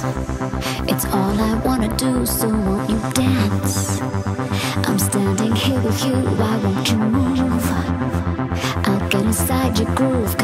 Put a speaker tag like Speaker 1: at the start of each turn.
Speaker 1: It's all I wanna do, so won't you dance? I'm standing here with you, why won't you move? I'll get inside your groove.